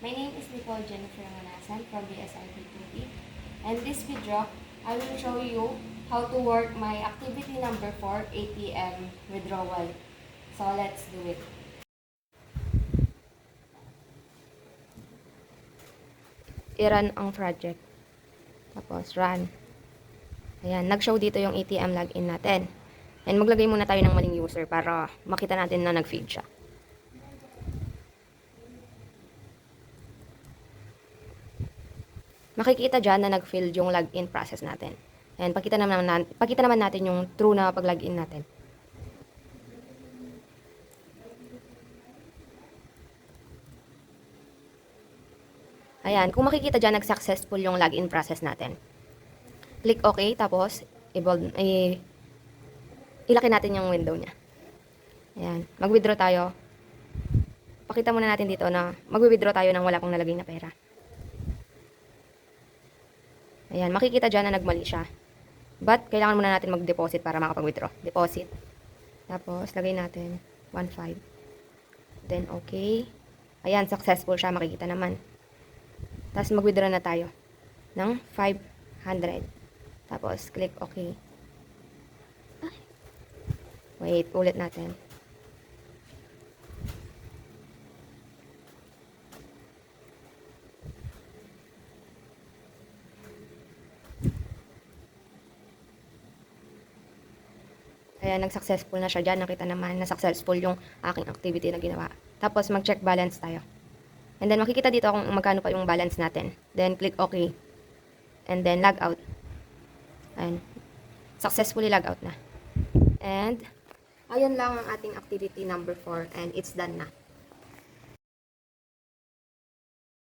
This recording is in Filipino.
My name is Nicole Jennifer Manasan from BSIB2B, and this video, I will show you how to work my activity number 4, ATM withdrawal. So let's do it. I-run ang project. Tapos run. Ayan, nag-show dito yung ATM login natin. And maglagay muna tayo ng maling user para makita natin na nag-feed siya. Makikita dyan na nag-filled yung login process natin. And pakita naman natin yung true na pag-login natin. Ayan, kung makikita dyan, nag-successful yung login process natin. Click OK, tapos ilaki natin yung window niya. Ayan, mag-withdraw tayo. Pakita muna natin dito na mag-withdraw tayo nang wala pang nalagay na pera. Ayan, makikita dyan na nagmali siya. But, kailangan muna natin mag-deposit para makapag-withdraw. Deposit. Tapos, lagay natin 1.5. Then, okay. Ayan, successful siya. Makikita naman. Tapos, mag-withdraw na tayo ng 500. Tapos, click okay. Ay. Wait, ulit natin. Kaya nag-successful na siya dyan. Nakita naman na successful yung aking activity na ginawa. Tapos mag-check balance tayo. And then makikita dito kung magkano pa yung balance natin. Then click OK. And then log out. And successfully log out na. And ayan lang ang ating activity number 4 and it's done na.